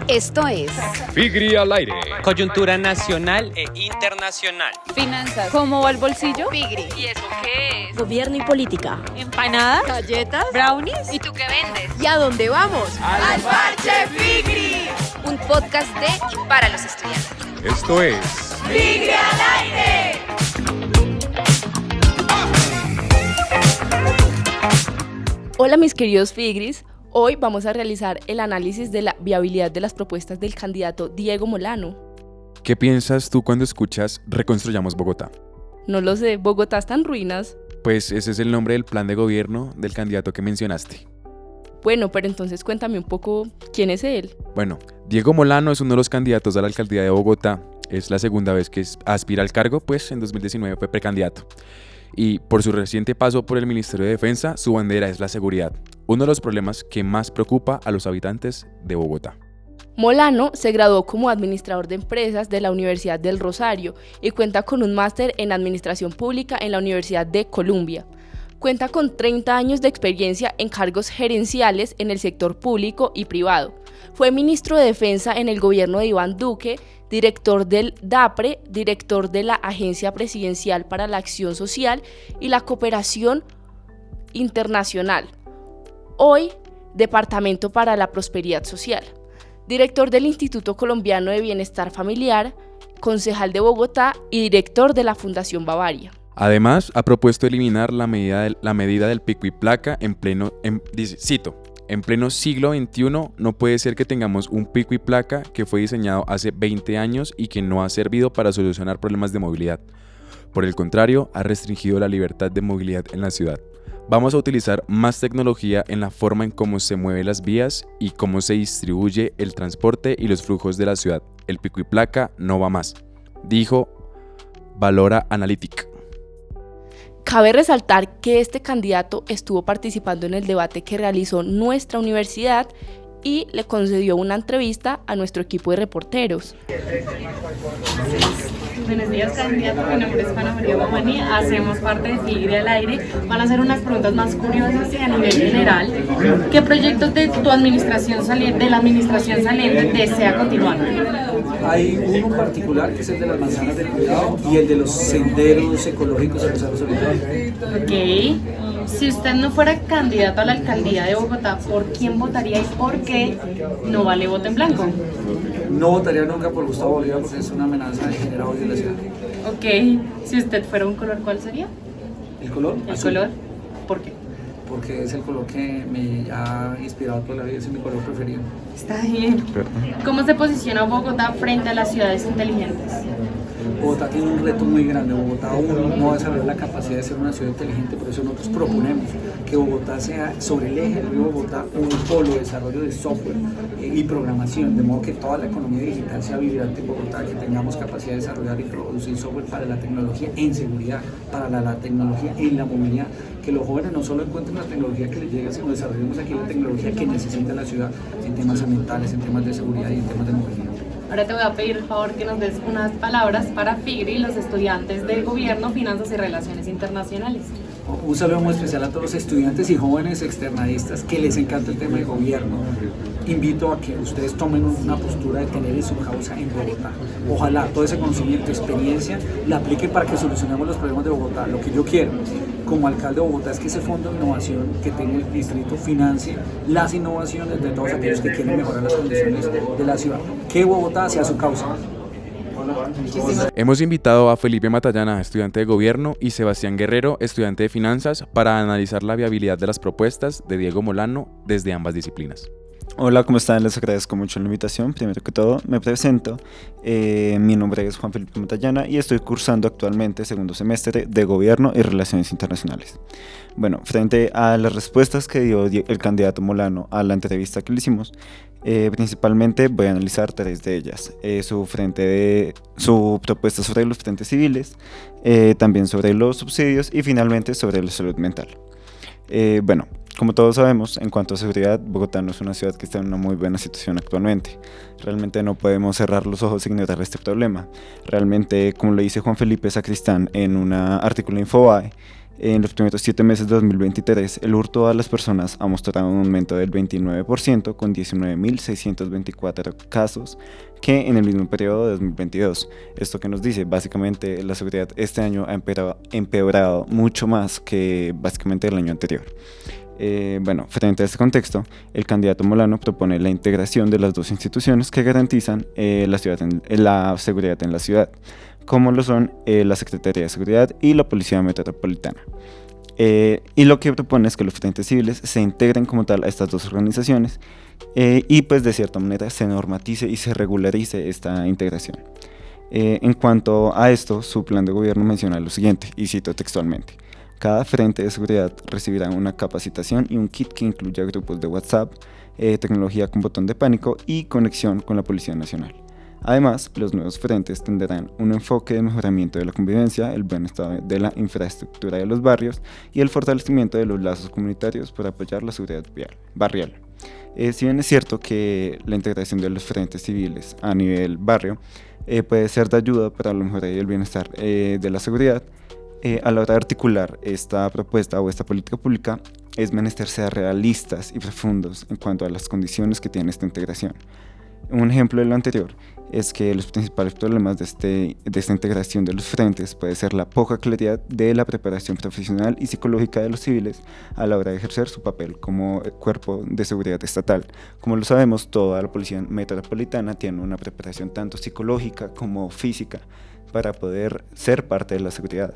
Esto es Figri al aire. Coyuntura nacional e internacional. Finanzas. ¿Cómo va el bolsillo? Figri. ¿Y eso qué es? Gobierno y política. ¿Empanadas? ¿Galletas? ¿Brownies? ¿Y tú qué vendes? ¿Y a dónde vamos? ¡Al Parche Figri! Un podcast de y para los estudiantes. Esto es ¡Figri al aire! Hola mis queridos Figris, hoy vamos a realizar el análisis de la viabilidad de las propuestas del candidato Diego Molano. ¿Qué piensas tú cuando escuchas Reconstruyamos Bogotá? No lo sé, Bogotá está en ruinas. Pues ese es el nombre del plan de gobierno del candidato que mencionaste. Bueno, pero entonces cuéntame un poco quién es él. Bueno, Diego Molano es uno de los candidatos a la alcaldía de Bogotá. Es la segunda vez que aspira al cargo, pues en 2019 fue precandidato. Y por su reciente paso por el Ministerio de Defensa, su bandera es la seguridad, uno de los problemas que más preocupa a los habitantes de Bogotá. Molano se graduó como administrador de empresas de la Universidad del Rosario y cuenta con un máster en Administración Pública en la Universidad de Columbia. Cuenta con 30 años de experiencia en cargos gerenciales en el sector público y privado. Fue ministro de Defensa en el gobierno de Iván Duque, director del DAPRE, director de la Agencia Presidencial para la Acción Social y la Cooperación Internacional. Hoy, Departamento para la Prosperidad Social. Director del Instituto Colombiano de Bienestar Familiar, concejal de Bogotá y director de la Fundación Bavaria. Además, ha propuesto eliminar la medida del pico y placa cito, en pleno siglo XXI no puede ser que tengamos un pico y placa que fue diseñado hace 20 años y que no ha servido para solucionar problemas de movilidad. Por el contrario, ha restringido la libertad de movilidad en la ciudad. Vamos a utilizar más tecnología en la forma en cómo se mueven las vías y cómo se distribuye el transporte y los flujos de la ciudad. El pico y placa no va más, dijo Valora Analytic. Cabe resaltar que este candidato estuvo participando en el debate que realizó nuestra universidad y le concedió una entrevista a nuestro equipo de reporteros. Buenos días, candidato. Mi nombre es Juana María Guamaní. Hacemos parte de Figri al aire. Van a hacer unas preguntas más curiosas y a nivel general. ¿Qué proyectos de tu administración de la administración saliente desea continuar? Hay uno en particular que es el de las manzanas del cuidado y el de los senderos ecológicos en los cerros solitarios. Ok. Si usted no fuera candidato a la alcaldía de Bogotá, ¿por quién votaría y por qué no vale voto en blanco? No votaría nunca por Gustavo Bolívar porque es una amenaza de generar odio en la ciudad. Ok. Si usted fuera un color, ¿cuál sería? ¿El color? ¿El Azul. color? ¿Por qué? Porque es el color que me ha inspirado toda la vida, es mi color preferido. Está bien. ¿Cómo se posiciona Bogotá frente a las ciudades inteligentes? Bogotá tiene un reto muy grande. Bogotá aún no desarrolla la capacidad de ser una ciudad inteligente, por eso nosotros proponemos que Bogotá sea, sobre el eje del río Bogotá, un polo de desarrollo de software y programación, de modo que toda la economía digital sea vibrante en Bogotá, que tengamos capacidad de desarrollar y producir software para la tecnología en seguridad, para la tecnología en la movilidad, que los jóvenes no solo encuentren la tecnología que les llega, sino desarrollemos aquí la tecnología que necesita la ciudad en temas ambientales, en temas de seguridad y en temas de movilidad. Ahora te voy a pedir el favor que nos des unas palabras para Figri, los estudiantes de Gobierno, Finanzas y Relaciones Internacionales. Un saludo muy especial a todos los estudiantes y jóvenes externadistas que les encanta el tema de gobierno. Invito a que ustedes tomen una postura de tener en su causa en Bogotá. Ojalá todo ese conocimiento, experiencia, la apliquen para que solucionemos los problemas de Bogotá. Lo que yo quiero como alcalde de Bogotá es que ese fondo de innovación que tiene el distrito financie las innovaciones de todos aquellos que quieren mejorar las condiciones de la ciudad. Que Bogotá sea su causa. Hemos invitado a Felipe Matallana, estudiante de Gobierno, y Sebastián Guerrero, estudiante de Finanzas, para analizar la viabilidad de las propuestas de Diego Molano desde ambas disciplinas. Hola, ¿cómo están? Les agradezco mucho la invitación. Primero que todo, me presento. Mi nombre es Juan Felipe Matallana y estoy cursando actualmente segundo semestre de Gobierno y Relaciones Internacionales. Bueno, frente a las respuestas que dio el candidato Molano a la entrevista que le hicimos, principalmente voy a analizar tres de ellas. Su propuesta sobre los frentes civiles, también sobre los subsidios y finalmente sobre la salud mental. Bueno, como todos sabemos, en cuanto a seguridad, Bogotá no es una ciudad que está en una muy buena situación actualmente. Realmente no podemos cerrar los ojos e ignorar este problema. Realmente, como lo dice Juan Felipe Sacristán en un artículo de Infobae, En los primeros 7 meses de 2023, el hurto a las personas ha mostrado un aumento del 29%, con 19.624 casos, que en el mismo periodo de 2022. ¿Esto qué nos dice? Básicamente, la seguridad este año ha empeorado mucho más que básicamente el año anterior. Frente a este contexto, el candidato Molano propone la integración de las dos instituciones que garantizan la seguridad en la ciudad, como lo son la Secretaría de Seguridad y la Policía Metropolitana. Y lo que propone es que los frentes civiles se integren como tal a estas dos organizaciones y pues de cierta manera se normatice y se regularice esta integración. En cuanto a esto, su plan de gobierno menciona lo siguiente, y cito textualmente: cada frente de seguridad recibirá una capacitación y un kit que incluya grupos de WhatsApp, tecnología con botón de pánico y conexión con la Policía Nacional. Además, los nuevos frentes tendrán un enfoque de mejoramiento de la convivencia, el buen estado de la infraestructura de los barrios y el fortalecimiento de los lazos comunitarios para apoyar la seguridad barrial. Si bien es cierto que la integración de los frentes civiles a nivel barrio puede ser de ayuda para la mejora y el bienestar de la seguridad, a la hora de articular esta propuesta o esta política pública, es menester ser realistas y profundos en cuanto a las condiciones que tiene esta integración. Un ejemplo de lo anterior es que los principales problemas de esta integración de los frentes puede ser la poca claridad de la preparación profesional y psicológica de los civiles a la hora de ejercer su papel como cuerpo de seguridad estatal. Como lo sabemos, toda la Policía Metropolitana tiene una preparación tanto psicológica como física para poder ser parte de la seguridad.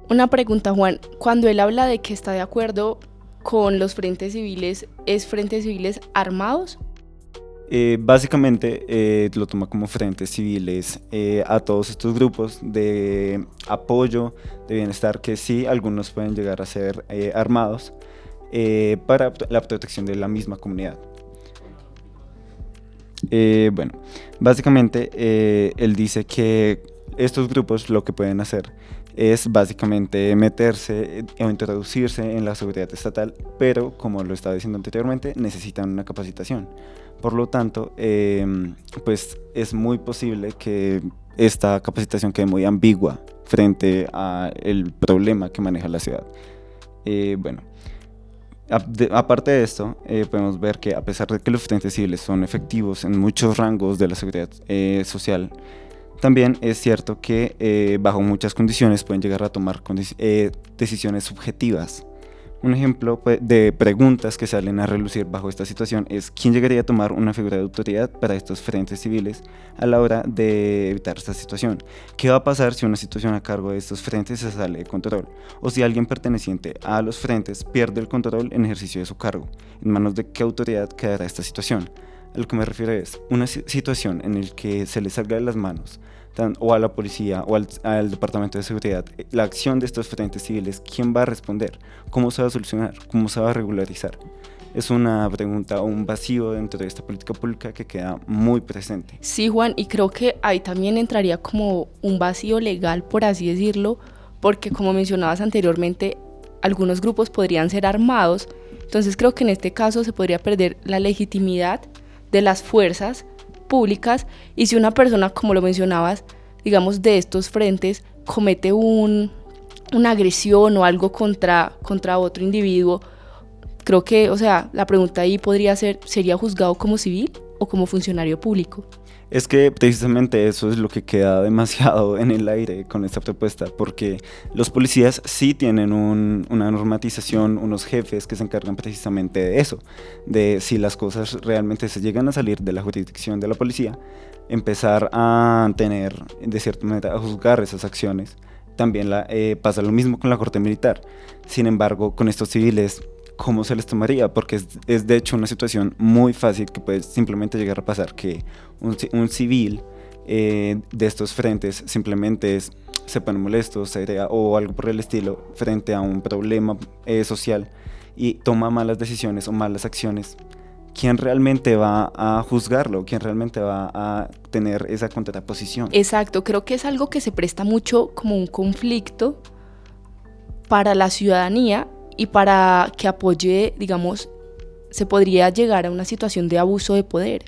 Una pregunta, Juan. Cuando él habla de que está de acuerdo con los frentes civiles, ¿es frentes civiles armados? Básicamente lo toma como frentes civiles a todos estos grupos de apoyo, de bienestar, que sí, algunos pueden llegar a ser armados para la protección de la misma comunidad. Básicamente él dice que estos grupos lo que pueden hacer es básicamente meterse o introducirse en la seguridad estatal, pero como lo estaba diciendo anteriormente, necesitan una capacitación. Por lo tanto, pues es muy posible que esta capacitación quede muy ambigua frente al problema que maneja la ciudad. Aparte de esto, podemos ver que a pesar de que los frentes civiles son efectivos en muchos rangos de la seguridad social, también es cierto que bajo muchas condiciones pueden llegar a tomar decisiones subjetivas. Un ejemplo de preguntas que salen a relucir bajo esta situación es: ¿quién llegaría a tomar una figura de autoridad para estos frentes civiles a la hora de evitar esta situación? ¿Qué va a pasar si una situación a cargo de estos frentes se sale de control? O si alguien perteneciente a los frentes pierde el control en ejercicio de su cargo. ¿En manos de qué autoridad quedará esta situación? A lo que me refiero es una situación en la que se le salga de las manos o a la policía o al departamento de seguridad la acción de estos frentes civiles. ¿Quién va a responder? ¿Cómo se va a solucionar? ¿Cómo se va a regularizar? Es una pregunta o un vacío dentro de esta política pública que queda muy presente. Sí, Juan, y creo que ahí también entraría como un vacío legal, por así decirlo, porque como mencionabas anteriormente, algunos grupos podrían ser armados, entonces creo que en este caso se podría perder la legitimidad de las fuerzas públicas, y si una persona, como lo mencionabas, digamos de estos frentes, comete una agresión o algo contra otro individuo, creo que, la pregunta ahí podría ser: ¿sería juzgado como civil o como funcionario público? Es que precisamente eso es lo que queda demasiado en el aire con esta propuesta, porque los policías sí tienen una normatización, unos jefes que se encargan precisamente de eso, de si las cosas realmente se llegan a salir de la jurisdicción de la policía, empezar a tener, de cierta manera, a juzgar esas acciones. También pasa lo mismo con la Corte Militar. Sin embargo, con estos civiles, ¿cómo se les tomaría? Porque es de hecho una situación muy fácil que puede simplemente llegar a pasar, que un civil de estos frentes simplemente se pone molesto, se airea o algo por el estilo frente a un problema social y toma malas decisiones o malas acciones. ¿Quién realmente va a juzgarlo? ¿Quién realmente va a tener esa contraposición? Exacto, creo que es algo que se presta mucho como un conflicto para la ciudadanía y para que apoye, digamos, se podría llegar a una situación de abuso de poder.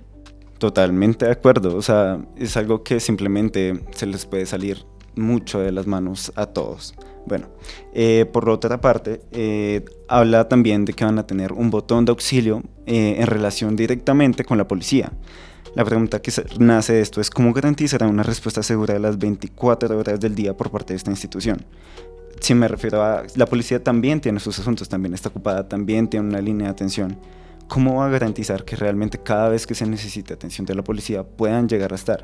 Totalmente de acuerdo, es algo que simplemente se les puede salir mucho de las manos a todos. Bueno, por otra parte, habla también de que van a tener un botón de auxilio en relación directamente con la policía. La pregunta que nace de esto es ¿cómo garantizará una respuesta segura de las 24 horas del día por parte de esta institución? Si me refiero a la policía también tiene sus asuntos, también está ocupada, también tiene una línea de atención. ¿Cómo va a garantizar que realmente cada vez que se necesite atención de la policía puedan llegar a estar?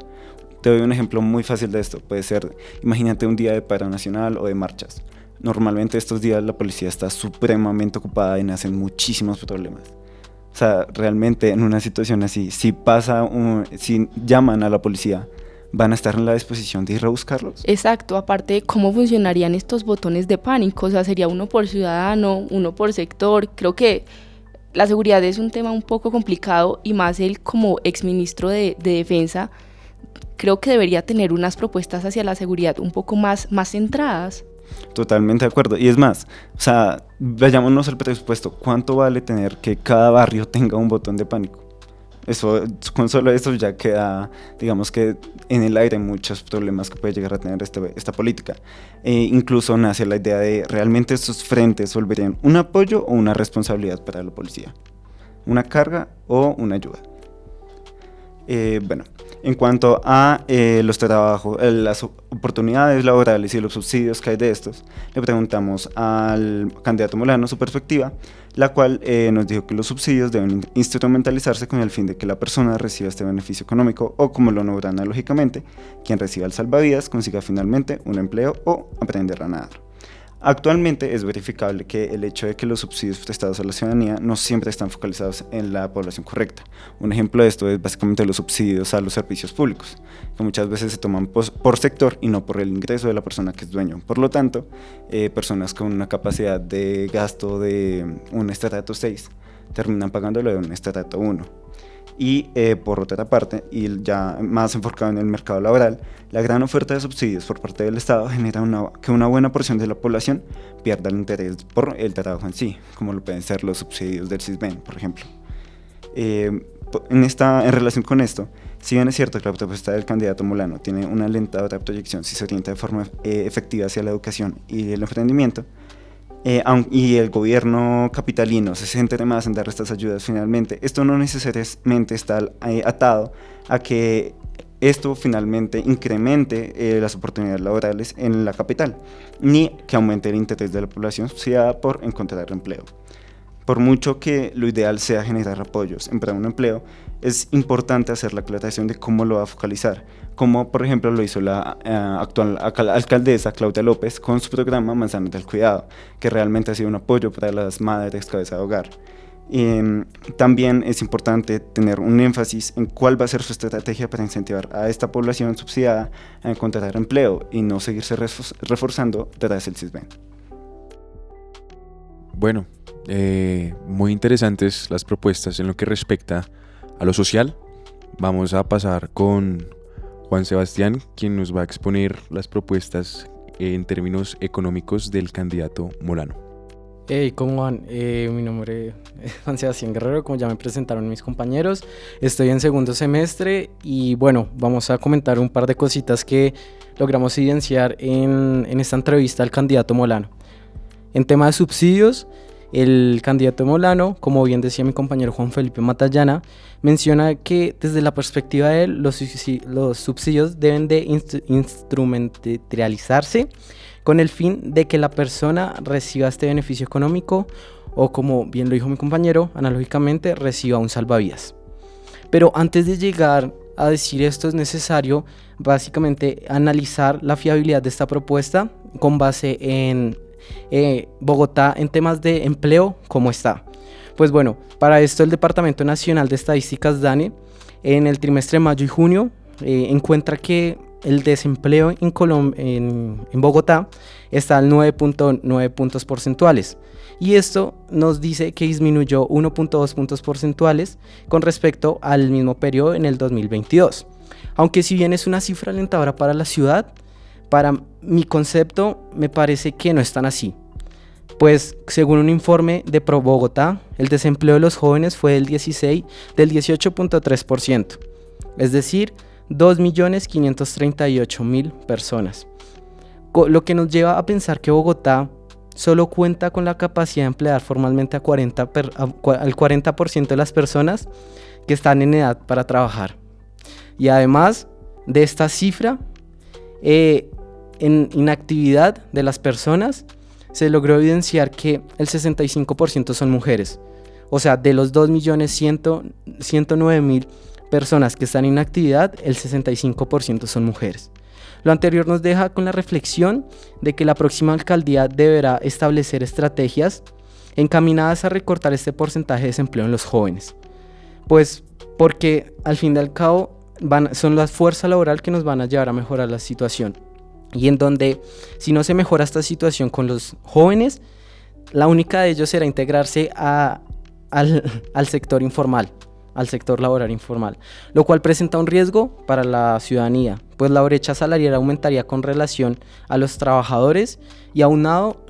Te doy un ejemplo muy fácil de esto. Puede ser, imagínate un día de paro nacional o de marchas. Normalmente estos días la policía está supremamente ocupada y nacen muchísimos problemas. O sea, realmente en una situación así, si llaman a la policía, ¿van a estar en la disposición de ir a buscarlos? Exacto, aparte, ¿cómo funcionarían estos botones de pánico? O sea, sería uno por ciudadano, uno por sector. Creo que la seguridad es un tema un poco complicado y más él como exministro de Defensa, creo que debería tener unas propuestas hacia la seguridad un poco más centradas. Totalmente de acuerdo. Y es más, o sea, vayámonos al presupuesto. ¿Cuánto vale tener que cada barrio tenga un botón de pánico? Eso, con solo eso ya queda, digamos que en el aire muchos problemas que puede llegar a tener esta política. Incluso nace la idea de realmente estos frentes volverían un apoyo o una responsabilidad para la policía, una carga o una ayuda. Bueno, en cuanto a los trabajos, las oportunidades laborales y los subsidios que hay de estos, le preguntamos al candidato Molano su perspectiva, la cual nos dijo que los subsidios deben instrumentalizarse con el fin de que la persona reciba este beneficio económico o, como lo nombra analógicamente, quien reciba el salvavidas consiga finalmente un empleo o aprender a nadar. Actualmente es verificable que el hecho de que los subsidios prestados a la ciudadanía no siempre están focalizados en la población correcta. Un ejemplo de esto es básicamente los subsidios a los servicios públicos, que muchas veces se toman por sector y no por el ingreso de la persona que es dueño. Por lo tanto, personas con una capacidad de gasto de un estrato 6 terminan pagándolo de un estrato 1. Y por otra parte, y ya más enfocado en el mercado laboral, la gran oferta de subsidios por parte del Estado genera que una buena porción de la población pierda el interés por el trabajo en sí, como lo pueden ser los subsidios del Sisbén, por ejemplo. En relación con esto, si bien es cierto que la propuesta del candidato Molano tiene una alentadora proyección si se orienta de forma efectiva hacia la educación y el emprendimiento, y el gobierno capitalino se centre más en dar estas ayudas finalmente, esto no necesariamente está atado a que esto finalmente incremente las oportunidades laborales en la capital, ni que aumente el interés de la población subsidiada por encontrar empleo. Por mucho que lo ideal sea generar apoyos en pro de un empleo, es importante hacer la aclaración de cómo lo va a focalizar, como por ejemplo lo hizo la actual alcaldesa Claudia López con su programa Manzanas del Cuidado, que realmente ha sido un apoyo para las madres cabeza de hogar. También es importante tener un énfasis en cuál va a ser su estrategia para incentivar a esta población subsidiada a encontrar empleo y no seguirse reforzando tras el Sisbén. Bueno, muy interesantes las propuestas en lo que respecta a lo social. Vamos a pasar con Juan Sebastián, quien nos va a exponer las propuestas en términos económicos del candidato Molano. Hey, ¿cómo van? Mi nombre es Juan Sebastián Guerrero, como ya me presentaron mis compañeros. Estoy en segundo semestre y bueno, vamos a comentar un par de cositas que logramos evidenciar en esta entrevista al candidato Molano. En tema de subsidios, el candidato Molano, como bien decía mi compañero Juan Felipe Matallana, menciona que desde la perspectiva de él, los subsidios deben de instrumentalizarse con el fin de que la persona reciba este beneficio económico o, como bien lo dijo mi compañero, analógicamente reciba un salvavidas. Pero antes de llegar a decir esto es necesario básicamente analizar la fiabilidad de esta propuesta con base en Bogotá en temas de empleo, ¿cómo está? Pues bueno, para esto el Departamento Nacional de Estadísticas DANE en el trimestre de mayo y junio encuentra que el desempleo en Bogotá está al 9.9 puntos porcentuales y esto nos dice que disminuyó 1.2 puntos porcentuales con respecto al mismo periodo en el 2022. Aunque si bien es una cifra alentadora para la ciudad, para mi concepto me parece que no es tan así, pues según un informe de Pro Bogotá, el desempleo de los jóvenes fue del 18.3%, es decir, 2.538.000 personas. lo que nos lleva a pensar que Bogotá solo cuenta con la capacidad de emplear formalmente al 40% de las personas que están en edad para trabajar. Y además de esta cifra, en inactividad de las personas, se logró evidenciar que el 65% son mujeres. O sea, de los 2.109.000 personas que están en inactividad, el 65% son mujeres. Lo anterior nos deja con la reflexión de que la próxima alcaldía deberá establecer estrategias encaminadas a recortar este porcentaje de desempleo en los jóvenes. Pues porque al fin y al cabo son la fuerza laboral que nos van a llevar a mejorar la situación. Y en donde si no se mejora esta situación con los jóvenes, la única de ellos será integrarse al sector informal, al sector laboral informal, lo cual presenta un riesgo para la ciudadanía, pues la brecha salarial aumentaría con relación a los trabajadores y aunado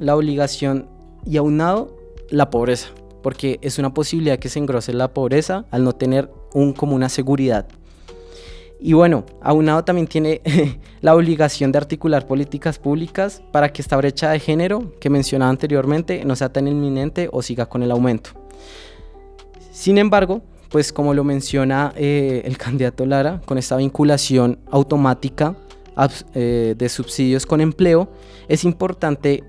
la pobreza, porque es una posibilidad que se engrose la pobreza al no tener como una seguridad. Y bueno, aunado también tiene la obligación de articular políticas públicas para que esta brecha de género que mencionaba anteriormente no sea tan inminente o siga con el aumento. Sin embargo, pues como lo menciona el candidato Lara, con esta vinculación automática de subsidios con empleo, es importante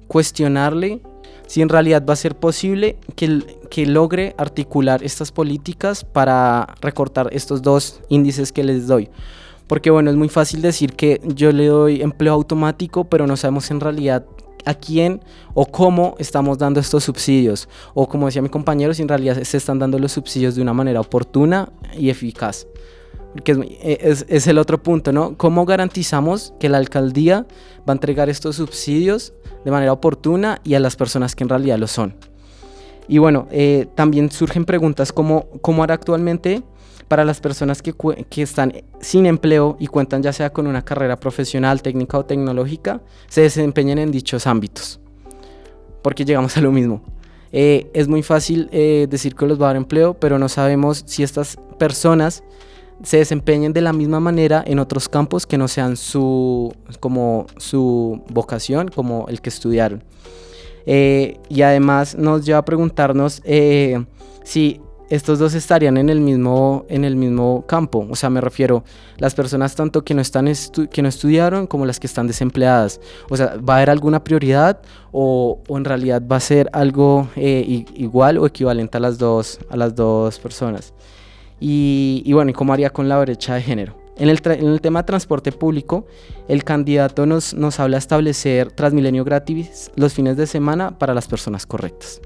cuestionarle si en realidad va a ser posible que logre articular estas políticas para recortar estos dos índices que les doy. Porque bueno, es muy fácil decir que yo le doy empleo automático, pero no sabemos en realidad a quién o cómo estamos dando estos subsidios, o como decía mi compañero, si en realidad se están dando los subsidios de una manera oportuna y eficaz. Porque es el otro punto, ¿no? ¿Cómo garantizamos que la alcaldía va a entregar estos subsidios de manera oportuna y a las personas que en realidad lo son? Y bueno, también surgen preguntas como ¿cómo hará actualmente para las personas que están sin empleo y cuentan ya sea con una carrera profesional, técnica o tecnológica, se desempeñen en dichos ámbitos? Porque llegamos a lo mismo. Es muy fácil decir que los va a dar empleo, pero no sabemos si estas personas se desempeñen de la misma manera en otros campos que no sean como su vocación, como el que estudiaron. Y además nos lleva a preguntarnos si estos dos estarían en el mismo campo. O sea, me refiero las personas tanto que no estudiaron como las que están desempleadas. O sea, ¿va a haber alguna prioridad o en realidad va a ser algo igual o equivalente a las dos personas? Y bueno, ¿y cómo haría con la brecha de género? En el tema de transporte público, el candidato nos habla de establecer Transmilenio gratis los fines de semana para las personas correctas.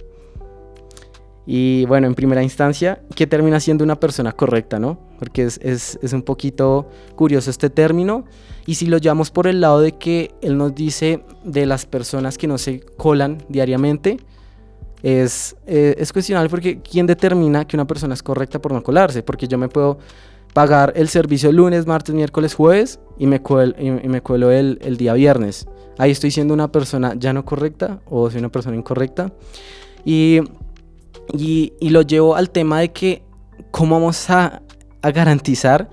Y bueno, en primera instancia, ¿qué termina siendo una persona correcta, no? Porque es un poquito curioso este término. Y si lo llevamos por el lado de que él nos dice de las personas que no se colan diariamente, es cuestionable, porque ¿quién determina que una persona es correcta por no colarse? Porque yo me puedo pagar el servicio lunes, martes, miércoles, jueves y me cuelo el día viernes. Ahí estoy siendo una persona ya no correcta o soy una persona incorrecta. Y lo llevo al tema de que cómo vamos a garantizar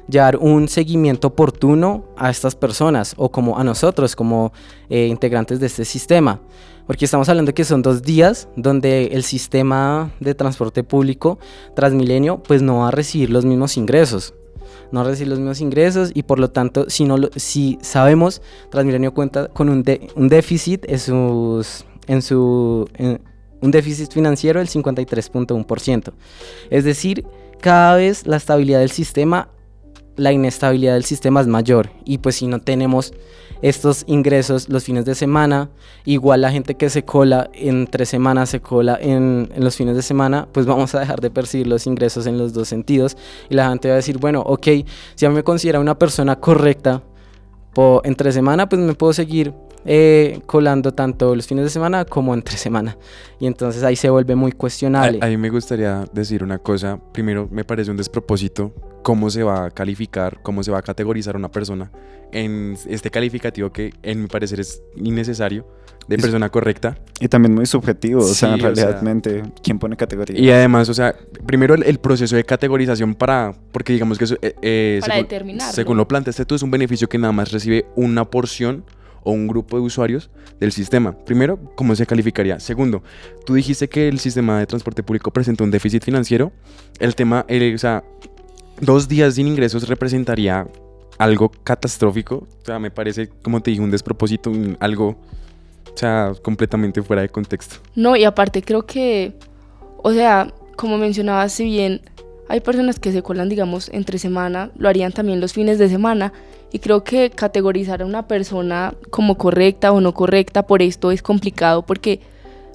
llevar un seguimiento oportuno a estas personas o como a nosotros como integrantes de este sistema. Porque estamos hablando que son 2 días donde el sistema de transporte público Transmilenio pues no va a recibir los mismos ingresos. No va a recibir los mismos ingresos y por lo tanto si sabemos Transmilenio cuenta con un déficit un déficit financiero del 53.1%. Es decir, cada vez la estabilidad del sistema, la inestabilidad del sistema es mayor. Y pues si no tenemos estos ingresos los fines de semana, igual la gente que se cola entre semanas se cola en los fines de semana, pues vamos a dejar de percibir los ingresos en los dos sentidos. Y la gente va a decir, bueno, ok, si a mí me considera una persona correcta entre semana, pues me puedo seguir colando tanto los fines de semana como entre semana, y entonces ahí se vuelve muy cuestionable. A mí me gustaría decir una cosa. Primero, me parece un despropósito cómo se va a calificar, cómo se va a categorizar una persona en este calificativo que en mi parecer es innecesario, de persona correcta. Y también muy subjetivo, sí, o sea, realmente, ¿quién pone categoría? Y además, o sea, primero el proceso de categorización porque digamos que eso, para determinarlo. según lo planteaste tú, es un beneficio que nada más recibe una porción o un grupo de usuarios del sistema. Primero, ¿cómo se calificaría? Segundo, tú dijiste que el sistema de transporte público presenta un déficit financiero. El tema, o sea, 2 días sin ingresos representaría algo catastrófico. O sea, me parece, como te dije, un despropósito, algo, o sea, completamente fuera de contexto. No, y aparte creo que, o sea, como mencionabas, si bien hay personas que se colan, digamos, entre semana, lo harían también los fines de semana, y creo que categorizar a una persona como correcta o no correcta por esto es complicado, porque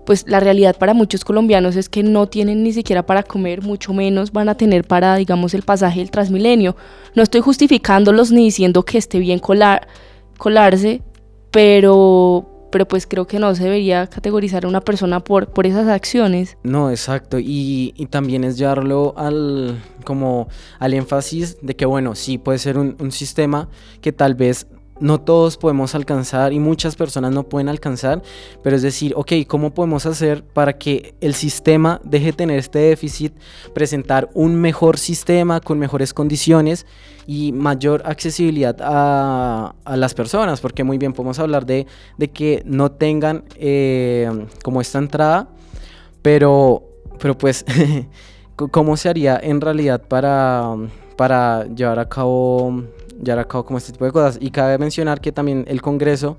pues la realidad para muchos colombianos es que no tienen ni siquiera para comer, mucho menos van a tener para, digamos, el pasaje del Transmilenio. No estoy justificándolos ni diciendo que esté bien colarse, pero pues creo que no se debería categorizar a una persona por esas acciones. No, exacto, y también es llevarlo al énfasis de que, bueno, sí puede ser un sistema que tal vez no todos podemos alcanzar y muchas personas no pueden alcanzar, pero es decir, ok, ¿cómo podemos hacer para que el sistema deje de tener este déficit, presentar un mejor sistema con mejores condiciones y mayor accesibilidad a las personas? Porque muy bien podemos hablar de que no tengan como esta entrada, pero pues ¿cómo se haría en realidad para llevar a cabo como este tipo de cosas? Y cabe mencionar que también el Congreso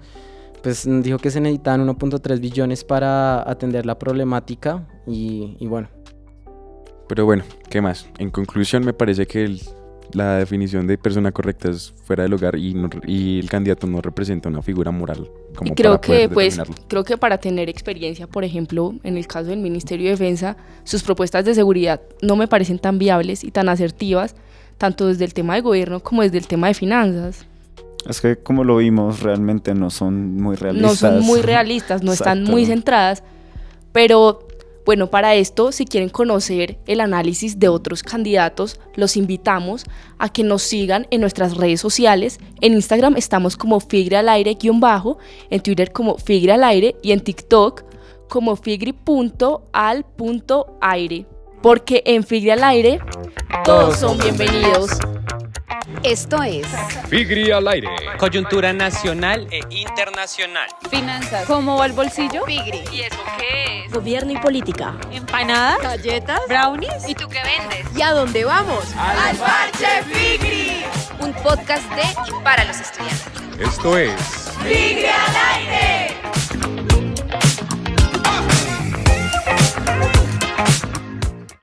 pues dijo que se necesitan 1.3 billones para atender la problemática y bueno. Pero bueno, ¿qué más? En conclusión, me parece que la definición de persona correcta es fuera del hogar y el candidato no representa una figura moral como y creo para poder que pues determinarlo. creo que para tener experiencia, por ejemplo, en el caso del Ministerio de Defensa, sus propuestas de seguridad no me parecen tan viables y tan asertivas, tanto desde el tema de gobierno como desde el tema de finanzas. Es que como lo vimos, realmente no son muy realistas. No son muy realistas, no están Exacto. muy centradas, pero bueno, para esto, si quieren conocer el análisis de otros candidatos, los invitamos a que nos sigan en nuestras redes sociales. En Instagram estamos como figrialaire_, en Twitter como figrialaire y en TikTok como figri.al.aire. Porque en Figri al Aire todos son bienvenidos. Esto es Figri al aire. Coyuntura nacional e internacional. Finanzas. ¿Cómo va el bolsillo? Figri. ¿Y eso qué es? Gobierno y política. ¿Empanadas? ¿Galletas? ¿Brownies? ¿Y tú qué vendes? ¿Y a dónde vamos? ¡Al Parche Figri! Un podcast de y para los estudiantes. Esto es ¡Figri al aire!